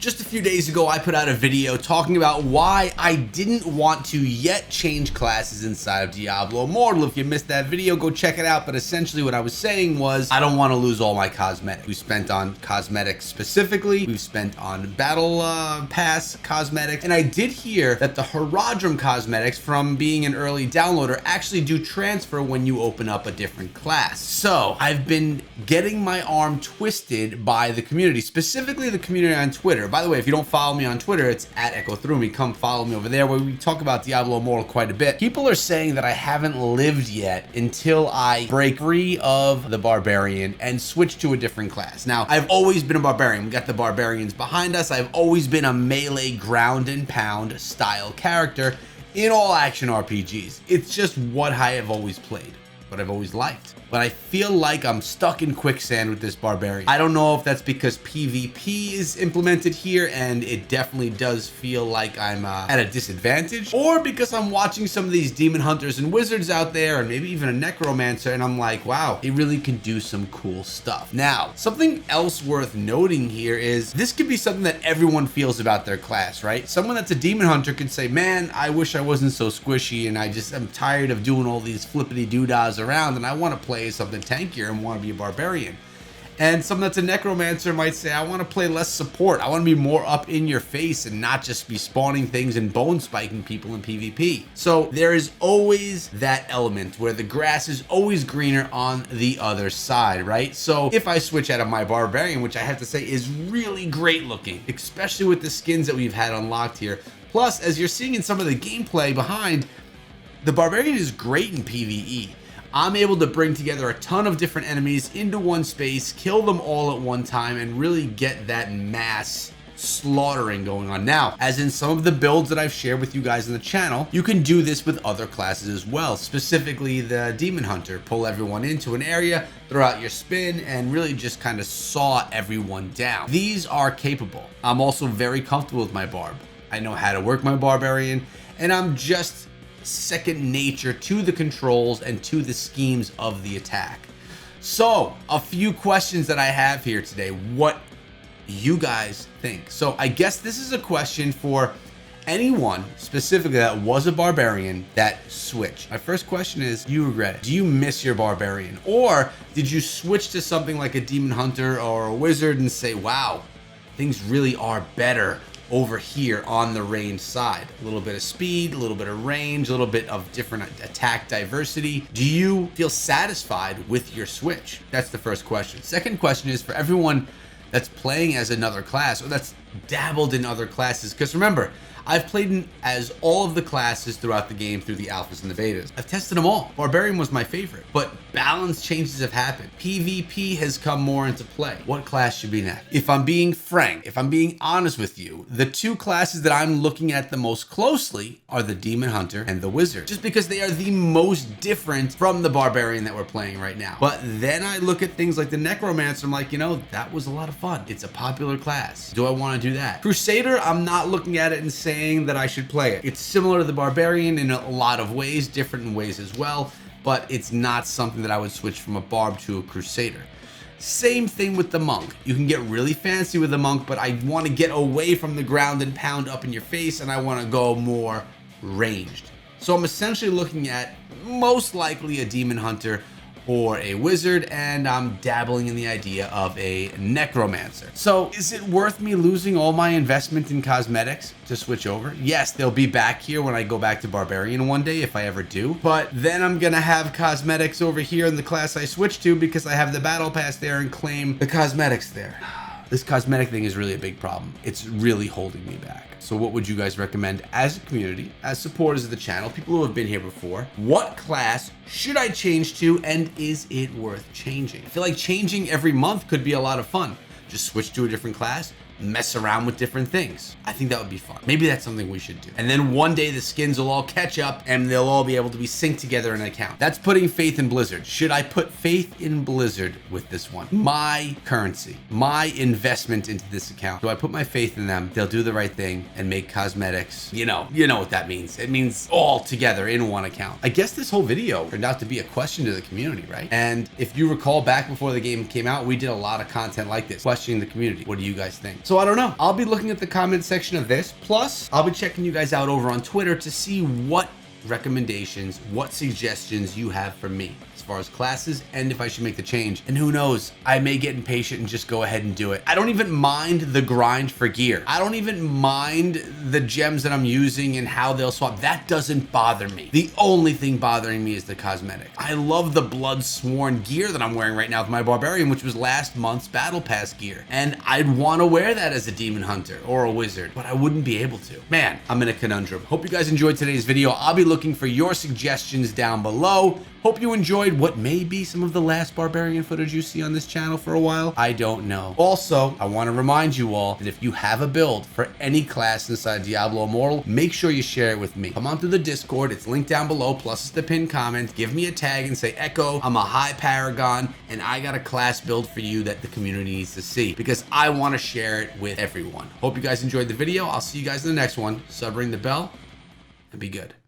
Just a few days ago, I put out a video talking about why I didn't want to yet change classes inside of Diablo Immortal. If you missed that video, go check it out. But essentially what I was saying was I don't want to lose all my cosmetics. We spent on cosmetics specifically. We've spent on battle pass cosmetics. And I did hear that the Herodrum cosmetics from being an early downloader actually do transfer when you open up a different class. So I've been getting my arm twisted by the community, specifically the community on Twitter. By the way, if you don't follow me on Twitter, it's at EchoThroughMe. Come follow me over there where we talk about Diablo Immortal quite a bit. People are saying that I haven't lived yet until I break free of the Barbarian and switch to a different class. Now, I've always been a Barbarian. We got the Barbarians behind us. I've always been a melee ground and pound style character in all action RPGs. It's just what I have always played, what I've always liked. But I feel like I'm stuck in quicksand with this Barbarian. I don't know if that's because PvP is implemented here and it definitely does feel like I'm at a disadvantage, or because I'm watching some of these demon hunters and wizards out there, and maybe even a necromancer, and I'm like, wow, they really can do some cool stuff. Now, something else worth noting here is this could be something that everyone feels about their class, right? Someone that's a demon hunter could say, man, I wish I wasn't so squishy and I'm tired of doing all these flippity doodahs around and I want to play something tankier and want to be a barbarian. And someone that's a necromancer might say, I want to play less support. I want to be more up in your face and not just be spawning things and bone spiking people in PvP. So there is always that element where the grass is always greener on the other side, right? So if I switch out of my barbarian, which I have to say is really great looking, especially with the skins that we've had unlocked here. Plus, as you're seeing in some of the gameplay behind, the barbarian is great in PvE. I'm able to bring together a ton of different enemies into one space, kill them all at one time, and really get that mass slaughtering going on. Now, as in some of the builds that I've shared with you guys in the channel, you can do this with other classes as well, specifically the Demon Hunter. Pull everyone into an area, throw out your spin, and really just kind of saw everyone down. These are capable. I'm also very comfortable with my Barb. I know how to work my Barbarian, and I'm just second nature to the controls and to the schemes of the attack. So a few questions that I have here today. What you guys think? So I guess this is a question for anyone specifically that was a barbarian that switched. My first question is, do you regret it? Do you miss your barbarian? Or did you switch to something like a demon hunter or a wizard and say, wow, things really are better over here on the range side? A little bit of speed, a little bit of range, a little bit of different attack diversity. Do you feel satisfied with your switch? That's the first question. Second question is for everyone that's playing as another class or that's dabbled in other classes, because remember, I've played as all of the classes throughout the game through the alphas and the betas. I've tested them all. Barbarian was my favorite, but balance changes have happened. PvP has come more into play. What class should be next? If I'm being frank, if I'm being honest with you, the two classes that I'm looking at the most closely are the Demon Hunter and the Wizard, just because they are the most different from the Barbarian that we're playing right now. But then I look at things like the Necromancer, I'm like, you know, that was a lot of fun. It's a popular class. Do I want to do that? Crusader, I'm not looking at it and saying that I should play it. It's similar to the Barbarian in a lot of ways, different in ways as well, but it's not something that I would switch from a Barb to a Crusader. Same thing with the Monk. You can get really fancy with the Monk, but I want to get away from the ground and pound up in your face, and I want to go more ranged. So I'm essentially looking at most likely a Demon Hunter or a Wizard, and I'm dabbling in the idea of a Necromancer. So is it worth me losing all my investment in cosmetics to switch over? Yes, they'll be back here when I go back to Barbarian one day, if I ever do, but then I'm gonna have cosmetics over here in the class I switch to because I have the battle pass there and claim the cosmetics there. This cosmetic thing is really a big problem. It's really holding me back. So what would you guys recommend as a community, as supporters of the channel, people who have been here before? What class should I change to, and is it worth changing? I feel like changing every month could be a lot of fun. Just switch to a different class, mess around with different things. I think that would be fun. Maybe that's something we should do. And then one day the skins will all catch up and they'll all be able to be synced together in an account. That's putting faith in Blizzard. Should I put faith in Blizzard with this one? My currency, my investment into this account. Do I put my faith in them? They'll do the right thing and make cosmetics. You know what that means. It means all together in one account. I guess this whole video turned out to be a question to the community, right? And if you recall back before the game came out, we did a lot of content like this, questioning the community. What do you guys think? So So I don't know. I'll be looking at the comment section of this. Plus, I'll be checking you guys out over on Twitter to see what recommendations, what suggestions you have for me as far as classes and if I should make the change. And who knows, I may get impatient and just go ahead and do it. I don't even mind the grind for gear. I don't even mind the gems that I'm using and how they'll swap. That doesn't bother me. The only thing bothering me is the cosmetic. I love the blood sworn gear that I'm wearing right now with my Barbarian, which was last month's battle pass gear. And I'd want to wear that as a demon hunter or a wizard, but I wouldn't be able to. Man, I'm in a conundrum. Hope you guys enjoyed today's video. I'll be looking for your suggestions down below. Hope you enjoyed what may be some of the last Barbarian footage you see on this channel for a while. I don't know. Also, I want to remind you all that if you have a build for any class inside Diablo Immortal, make sure you share it with me. Come on through the Discord. It's linked down below, plus it's the pinned comment. Give me a tag and say, Echo, I'm a high paragon, and I got a class build for you that the community needs to see, because I want to share it with everyone. Hope you guys enjoyed the video. I'll see you guys in the next one. Sub, ring the bell, and be good.